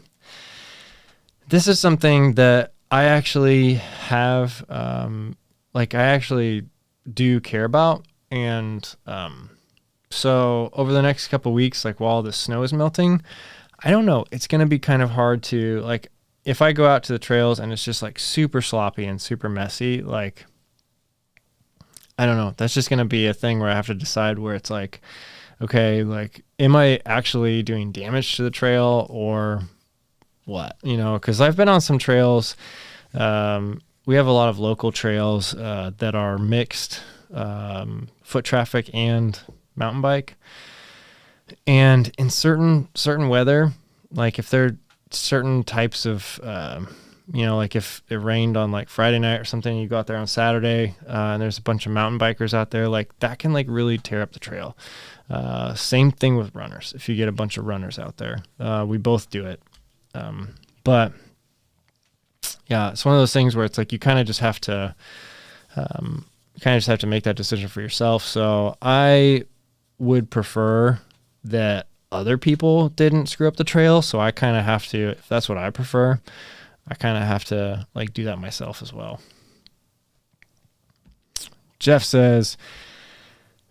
this is something that I actually have, I actually do care about. And so over the next couple of weeks, like while the snow is melting, I don't know, it's going to be kind of hard to, like, if I go out to the trails and it's just like super sloppy and super messy, like, I don't know, that's just going to be a thing where I have to decide where it's like, okay, like, am I actually doing damage to the trail or what? Because I've been on some trails. We have a lot of local trails that are mixed foot traffic and mountain bike. And in certain weather, like if there are certain types of, like if it rained on like Friday night or something, you go out there on Saturday and there's a bunch of mountain bikers out there, like that can like really tear up the trail. Same thing with runners. If you get a bunch of runners out there, we both do it. But yeah, it's one of those things where it's like, you kind of just have to, make that decision for yourself. So I would prefer that other people didn't screw up the trail. So I kind of have to, if that's what I prefer, I kind of have to like do that myself as well. Jeff says,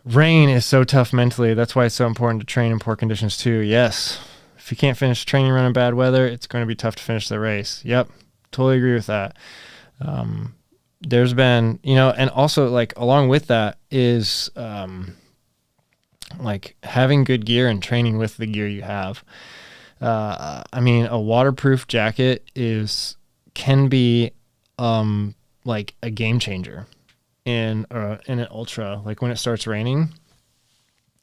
rain is so tough mentally. That's why it's so important to train in poor conditions too. Yes. If you can't finish training run in bad weather, it's going to be tough to finish the race. Yep. Totally agree with that. There's been, and also like along with that is, like having good gear and training with the gear you have. I mean, a waterproof jacket can be, like a game changer in an ultra, like when it starts raining,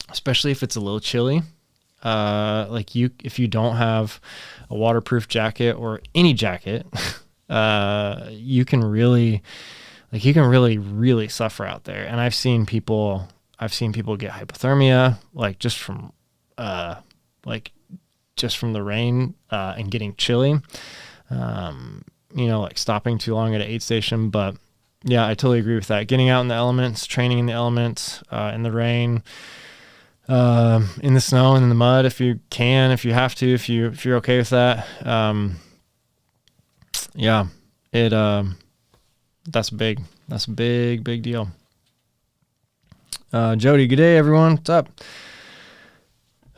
especially if it's a little chilly. If you don't have a waterproof jacket or any jacket, you can really really suffer out there. And I've seen people get hypothermia, like just from the rain, and getting chilly, like stopping too long at an aid station. But yeah, I totally agree with that. Getting out in the elements, training in the elements, in the rain, in the snow and in the mud, if you can, if you have to, if you're okay with that. That's big. That's a big deal. Jody, good day, everyone. What's up?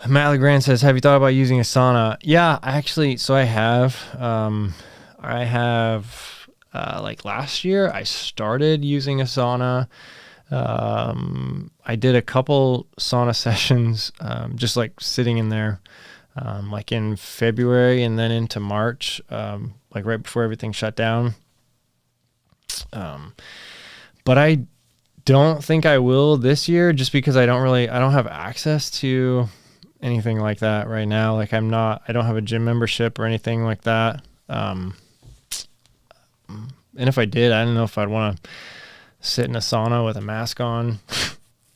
Matt LeGrand says, have you thought about using a sauna? Yeah, actually, so I have. Like last year, I started using a sauna. I did a couple sauna sessions, just like sitting in there, like in February and then into March, like right before everything shut down. But I don't think I will this year, just because I don't have access to anything like that right now. Like I don't have a gym membership or anything like that. And if I did, I don't know if I'd want to sit in a sauna with a mask on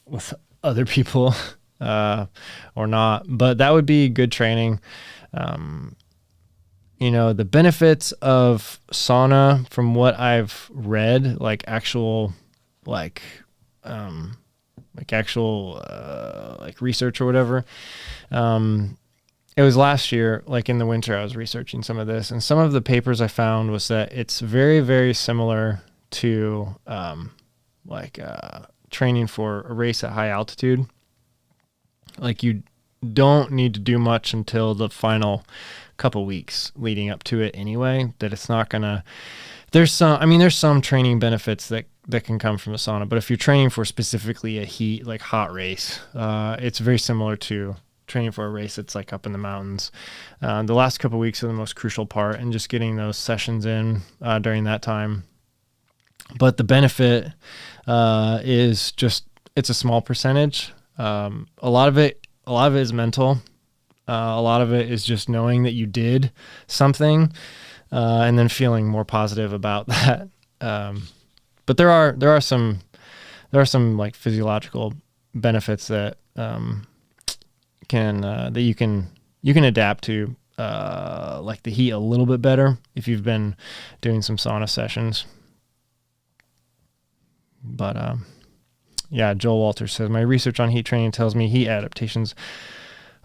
with other people, or not, but that would be good training. The benefits of sauna, from what I've read, like actual research or whatever. It was last year, like in the winter, I was researching some of this, and some of the papers I found was that it's very, very similar to, training for a race at high altitude. Like you don't need to do much until the final couple weeks leading up to it anyway, that it's not gonna, there's some training benefits that can come from a sauna, but if you're training for specifically a hot race, it's very similar to training for a race that's like up in the mountains. The last couple of weeks are the most crucial part, and just getting those sessions in during that time. But the benefit is just, it's a small percentage. A lot of it is mental. A lot of it is just knowing that you did something, and then feeling more positive about that. But there are some like physiological benefits that you can adapt to, like the heat a little bit better if you've been doing some sauna sessions. But yeah, Joel Walters says, my research on heat training tells me heat adaptations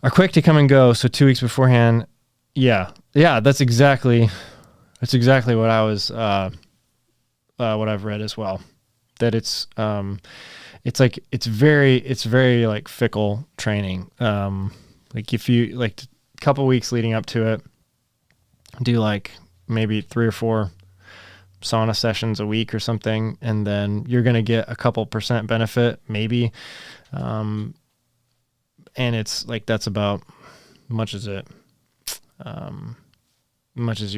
are quick to come and go. So 2 weeks beforehand. Yeah. That's exactly what I was, what I've read as well, that it's very like fickle training. Like if you like a couple weeks leading up to it, do like maybe 3 or 4 sauna sessions a week or something, and then you're going to get a couple % benefit maybe. And it's like, that's about much as you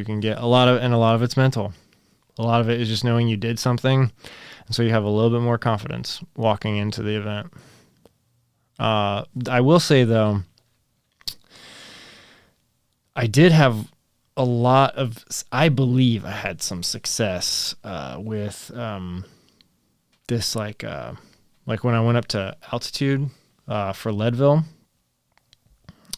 can get. A lot of it's mental. A lot of it is just knowing you did something, and so you have a little bit more confidence walking into the event. I will say though, I did have I believe I had some success with this, like when I went up to altitude for Leadville.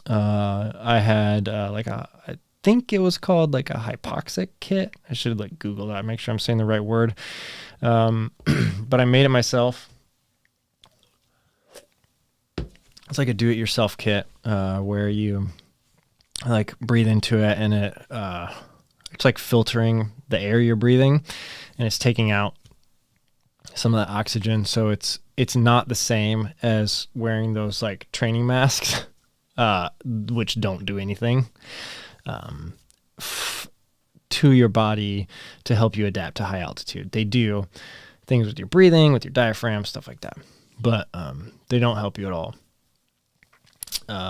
I had I think it was called like a Hypoxic Kit. I should like Google that, make sure I'm saying the right word. But I made it myself. It's like a do-it-yourself kit, where you like breathe into it, and it it's like filtering the air you're breathing, and it's taking out some of the oxygen. So it's not the same as wearing those like training masks, which don't do anything to your body to help you adapt to high altitude. They do things with your breathing, with your diaphragm, stuff like that, but they don't help you at all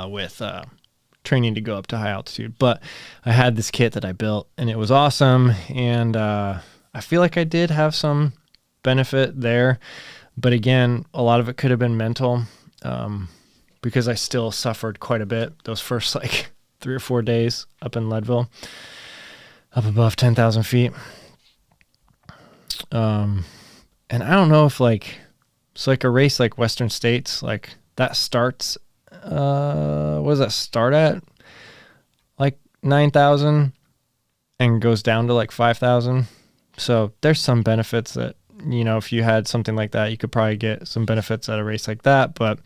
with training to go up to high altitude. But I had this kit that I built, and it was awesome, and I feel like I did have some benefit there, but again, a lot of it could have been mental, because I still suffered quite a bit those first like 3 or 4 days up in Leadville, up above 10,000 feet. And I don't know if like, it's like a race like Western States, like that starts, what does that start at? Like 9,000 and goes down to like 5,000. So there's some benefits that, you know, if you had something like that, you could probably get some benefits at a race like that. But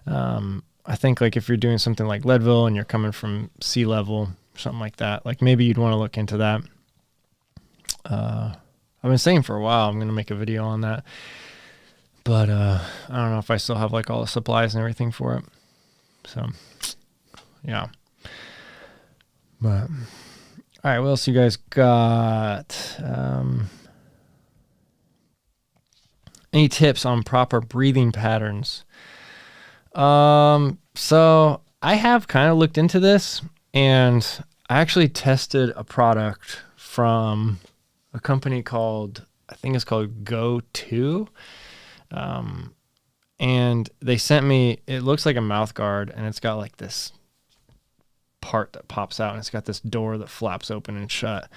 I think like if you're doing something like Leadville and you're coming from sea level, something like that, like maybe you'd want to look into that. I've been saying for a while I'm going to make a video on that, but I don't know if I still have like all the supplies and everything for it. So yeah. But all right, what else you guys got? Any tips on proper breathing patterns? So I have kind of looked into this, and I actually tested a product from a company called, I think it's called Go2. And they sent me, it looks like a mouth guard, and it's got like this part that pops out, and it's got this door that flaps open and shut.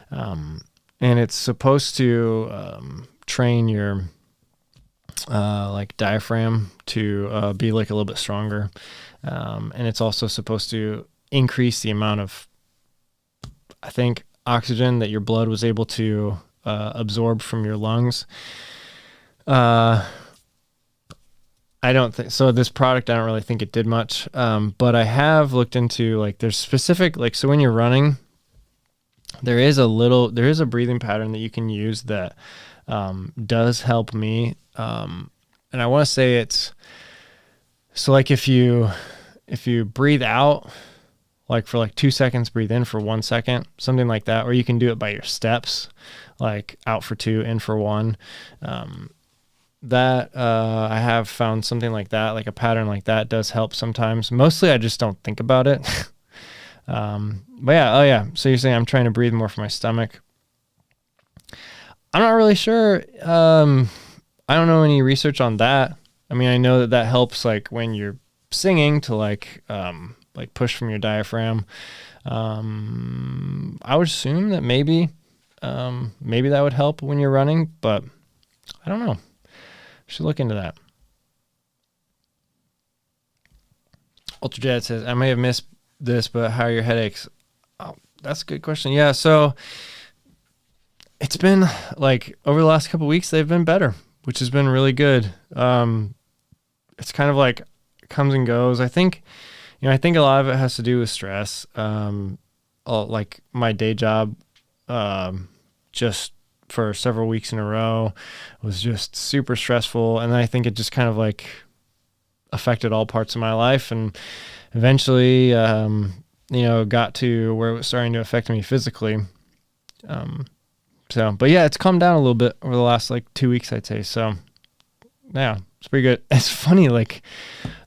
And it's supposed to train your like diaphragm to be like a little bit stronger. And it's also supposed to increase the amount of, I think, oxygen that your blood was able to absorb from your lungs. I don't think so. This product, I don't really think it did much. But I have looked into like there's specific, like, so when you're running, there is a breathing pattern that you can use that does help me. And I want to say it's, so like if you breathe out, like for like 2 seconds, breathe in for 1 second, something like that, or you can do it by your steps, like out for 2, in for 1. That I have found something like that, like a pattern like that does help sometimes. Mostly I just don't think about it. But yeah, oh yeah. So you're saying I'm trying to breathe more from my stomach. I'm not really sure. I don't know any research on that. I mean, I know that helps like when you're singing to like push from your diaphragm. I would assume that maybe that would help when you're running, but I don't know. Should look into that. Ultrajet says, I may have missed this, but how are your headaches? Oh, that's a good question. Yeah, so it's been like over the last couple of weeks, they've been better, which has been really good. It's kind of like it comes and goes. I think a lot of it has to do with stress. Like my day job, just for several weeks in a row was just super stressful. And then I think it just kind of like affected all parts of my life, and eventually, got to where it was starting to affect me physically. But yeah, it's calmed down a little bit over the last like 2 weeks, I'd say. So yeah, it's pretty good. It's funny. Like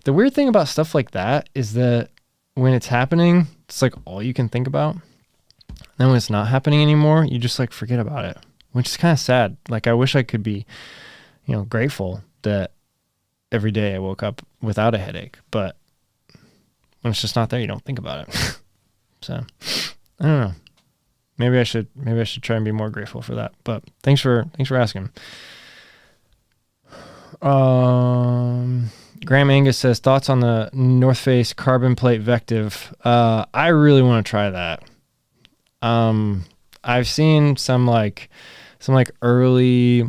the weird thing about stuff like that is that when it's happening, it's like all you can think about. Then when it's not happening anymore, you just like forget about it, which is kind of sad. Like I wish I could be, grateful that every day I woke up without a headache, but when it's just not there, you don't think about it. So I don't know. Maybe I should try and be more grateful for that. But thanks for asking. Graham Angus says, thoughts on the North Face carbon plate Vective. I really want to try that. I've seen some early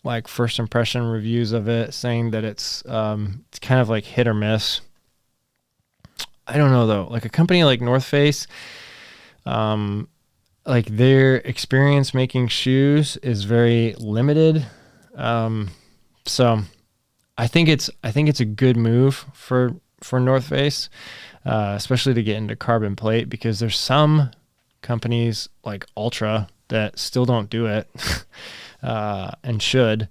like first impression reviews of it saying that it's kind of like hit or miss. I don't know though. Like a company like North Face, like their experience making shoes is very limited. So I think it's a good move for North Face, especially to get into carbon plate, because there's some companies like Ultra that still don't do it, and should.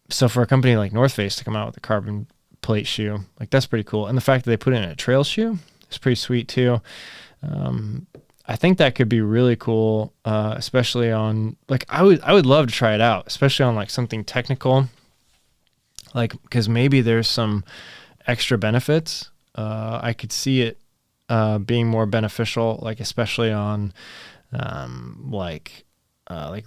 So for a company like North Face to come out with a carbon plate shoe, like that's pretty cool. And the fact that they put it in a trail shoe is pretty sweet too. I think that could be really cool, especially on like I would love to try it out, especially on like something technical, like because maybe there's some extra benefits. I could see it being more beneficial, like especially on like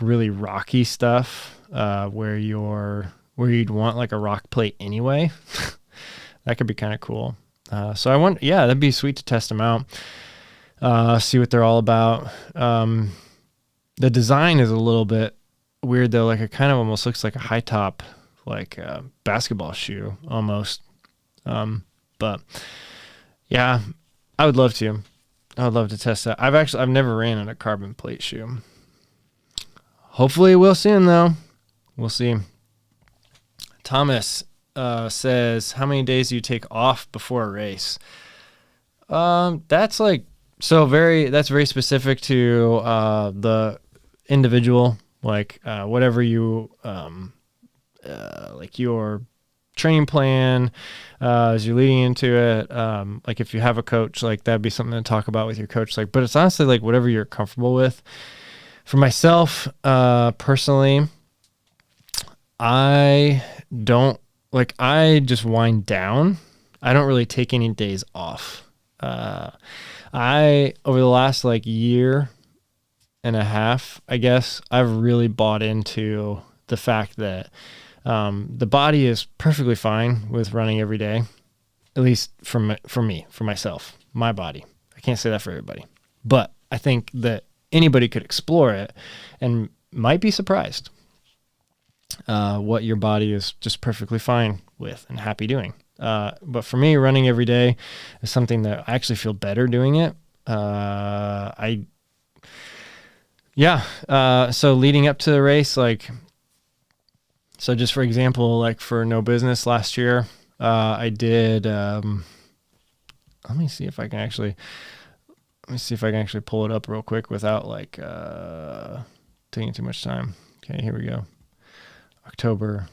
really rocky stuff, where you'd want like a rock plate anyway. That could be kind of cool. So that'd be sweet to test them out. See what they're all about. The design is a little bit weird though. Like it kind of almost looks like a high top, like a basketball shoe almost. But yeah, I would love to test that. I've never ran in a carbon plate shoe. Hopefully we'll soon though. We'll see. Thomas says, how many days do you take off before a race? That's very specific to the individual, like whatever you like your training plan as you're leading into it. Like if you have a coach, like that'd be something to talk about with your coach. Like, but it's honestly like whatever you're comfortable with. For myself, personally, I just wind down. I don't really take any days off. Over the last like year and a half, I guess, I've really bought into the fact that the body is perfectly fine with running every day, at least for me, for myself, my body. I can't say that for everybody, but I think that anybody could explore it and might be surprised what your body is just perfectly fine with and happy doing. But for me, running every day is something that I actually feel better doing it. So leading up to the race, so just for example, like for No Business last year, I did, let me see if I can actually pull it up real quick without taking too much time. Okay, here we go. October.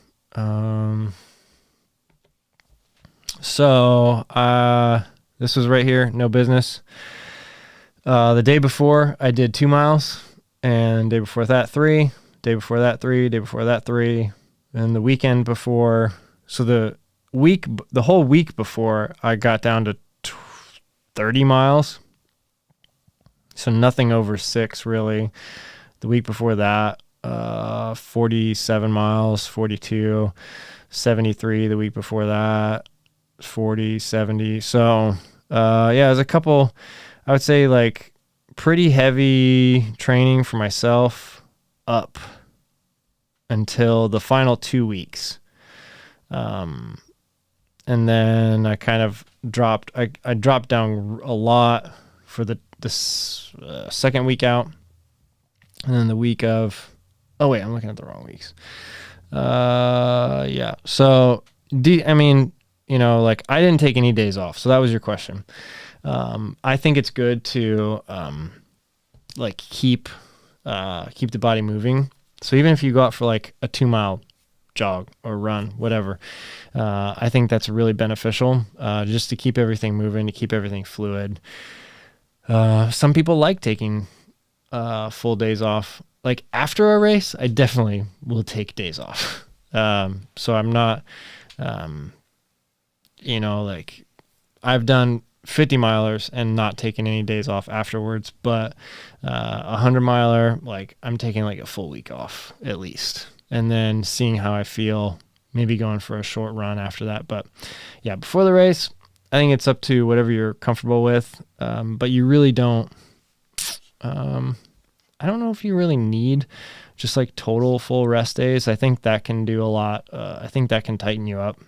So this was right here, No Business. The day before I did 2 miles, and day before that 3, day before that 3, day before that 3, and the weekend before. So the whole week before, I got down to 30 miles. So nothing over 6 really. The week before that, 47 miles, 42, 73 the week before that, 40, 70. So, it was a couple, I would say like pretty heavy training for myself up until the final 2 weeks. And then I kind of dropped down a lot for the second week out. And then the week of, oh wait, I'm looking at the wrong weeks. So, I didn't take any days off. So that was your question. I think it's good to, keep the body moving. So even if you go out for like a 2 mile jog or run, whatever, I think that's really beneficial, just to keep everything moving, to keep everything fluid. Some people like taking full days off. Like after a race, I definitely will take days off. So I'm not, I've done 50 milers and not taking any days off afterwards, but 100 miler, like I'm taking like a full week off at least, and then seeing how I feel, maybe going for a short run after that. But yeah, before the race, I think it's up to whatever you're comfortable with. But you really don't, I don't know if you really need just like total full rest days. I think that can do a lot. I think that can tighten you up.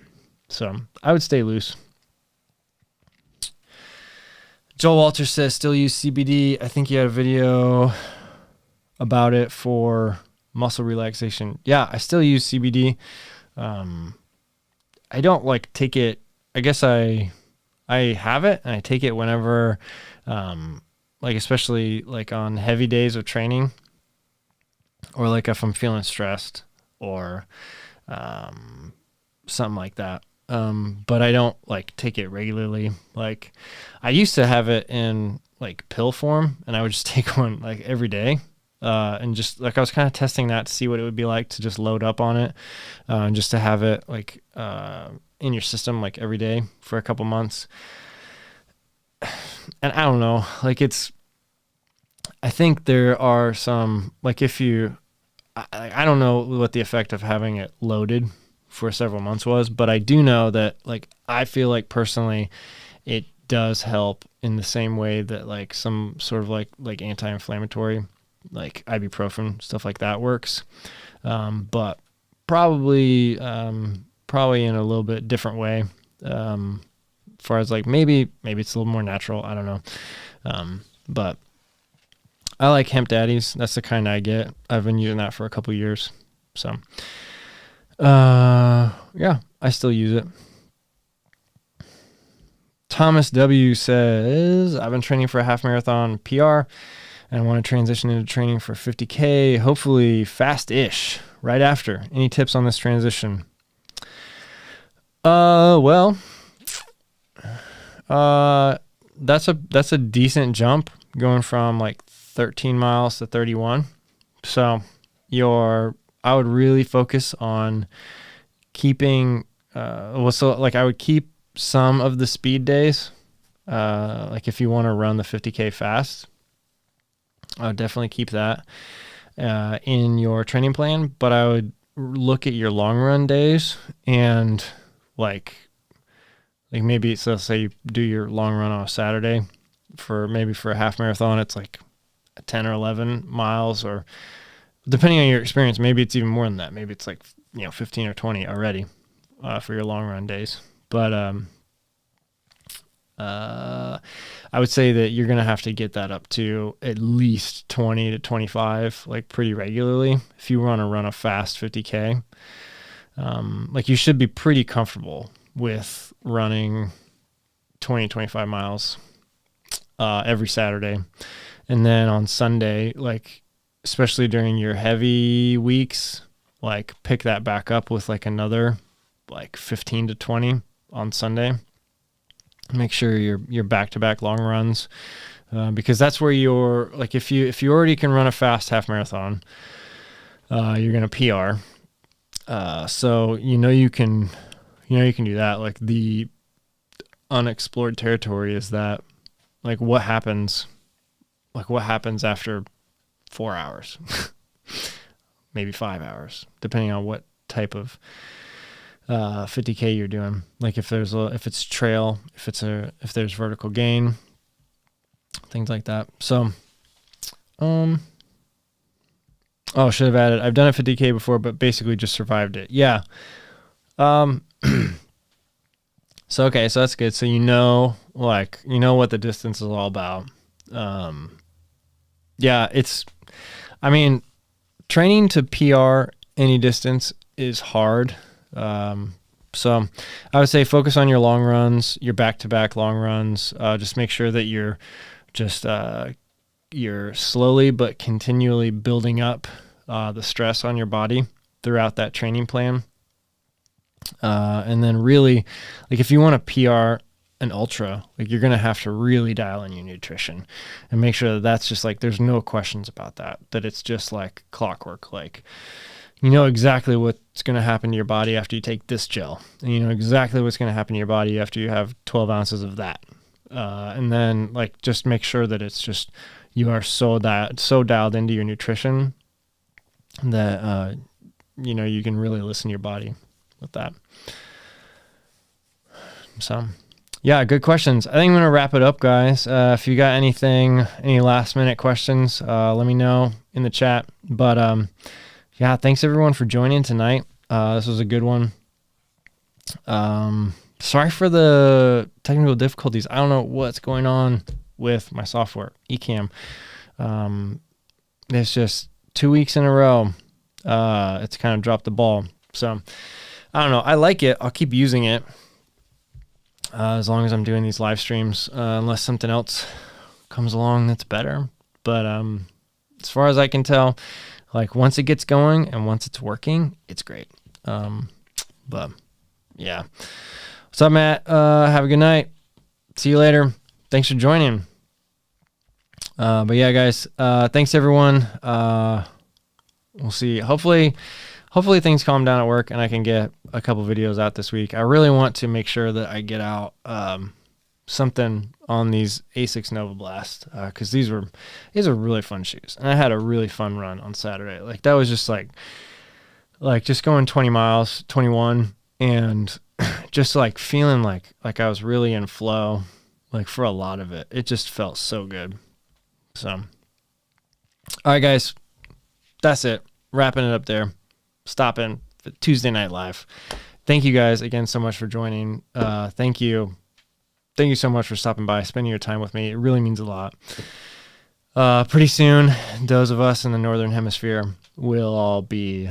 So I would stay loose. Joel Walter says still use CBD. I think you had a video about it for muscle relaxation. Yeah, I still use CBD. I don't like take it. I guess I have it and I take it whenever, like especially like on heavy days of training, or like if I'm feeling stressed or something like that. But I don't like take it regularly. Like I used to have it in like pill form, and I would just take one like every day. And just like I was kind of testing that to see what it would be like to just load up on it, and just to have it like in your system like every day for a couple months. And I don't know, like I think there are some, like if you, I don't know what the effect of having it loaded for several months was, but I do know that like I feel like personally it does help in the same way that like some sort of like anti-inflammatory, like ibuprofen, stuff like that works. But probably in a little bit different way. As far as like maybe it's a little more natural. I don't know. But I like Hemp Daddies. That's the kind I get. I've been using that for a couple years. So, yeah, I still use it. Thomas W says, I've been training for a half marathon PR and I want to transition into training for 50K, hopefully fast-ish right after. Any tips on this transition? Well, that's a decent jump going from like 13 miles to 31. So I would really focus on keeping, I would keep some of the speed days. Like if you want to run the 50K fast, I would definitely keep that, in your training plan, but I would look at your long run days and like maybe, so say you do your long run on a Saturday for a half marathon, it's like 10 or 11 miles, or depending on your experience, maybe it's even more than that. Maybe it's like, 15 or 20 already, for your long run days. But, I would say that you're going to have to get that up to at least 20 to 25, like pretty regularly. If you want to run a fast 50K, like you should be pretty comfortable with running 20, 25 miles, every Saturday. And then on Sunday, like, especially during your heavy weeks, like pick that back up with like another like 15 to 20 on Sunday. Make sure you're back-to-back long runs, because that's where you're like, if you already can run a fast half marathon, you're going to PR. So you can do that. Like the unexplored territory is that, like what happens after 4 hours, maybe 5 hours, depending on what type of 50K you're doing. Like if it's trail, if there's vertical gain, things like that. So, should have added, I've done a 50K before, but basically just survived it. Yeah. So that's good. So what the distance is all about. Training to PR any distance is hard. So I would say focus on your long runs, your back-to-back long runs. Just make sure that you're slowly but continually building up the stress on your body throughout that training plan. And then really, like if you want to PR an ultra, like you're going to have to really dial in your nutrition and make sure that that's just like, there's no questions about that it's just like clockwork. Like, exactly what's going to happen to your body after you take this gel, and you know exactly what's going to happen to your body after you have 12 ounces of that. And then like, just make sure that it's just, you are so dialed into your nutrition that, you can really listen to your body with that. So yeah, good questions. I think I'm going to wrap it up, guys. If you got any last minute questions, let me know in the chat. But, yeah, thanks everyone for joining tonight. This was a good one. Sorry for the technical difficulties. I don't know what's going on with my software, Ecamm. It's just 2 weeks in a row. It's kind of dropped the ball. So I don't know. I like it. I'll keep using it as long as I'm doing these live streams, unless something else comes along that's better. But as far as I can tell, like once it gets going and once it's working, it's great. But yeah. What's up, Matt? Have a good night. See you later. Thanks for joining. But yeah, guys, thanks everyone. We'll see. Hopefully things calm down at work and I can get a couple videos out this week. I really want to make sure that I get out something on these Asics Nova Blast, because these are really fun shoes, and I had a really fun run on Saturday. Like that was just like just going 20 miles, 21, and just like feeling like I was really in flow, like for a lot of it. It just felt so good. So, all right, guys, that's it. Wrapping it up there. Stopping for Tuesday Night Live. Thank you guys again so much for joining. Thank you so much for stopping by, spending your time with me. It really means a lot. Pretty soon, those of us in the Northern Hemisphere will all be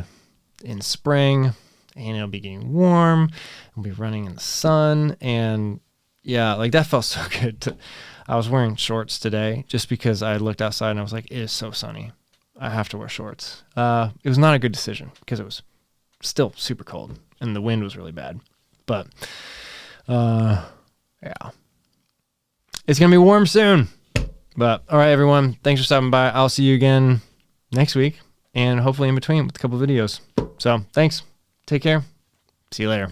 in spring, and it'll be getting warm. We'll be running in the sun, and yeah, like that felt so good. I was wearing shorts today just because I looked outside and I was like, it is so sunny. I have to wear shorts. It was not a good decision because it was still super cold and the wind was really bad. But yeah, it's going to be warm soon. But all right, everyone, thanks for stopping by. I'll see you again next week and hopefully in between with a couple videos. So thanks. Take care. See you later.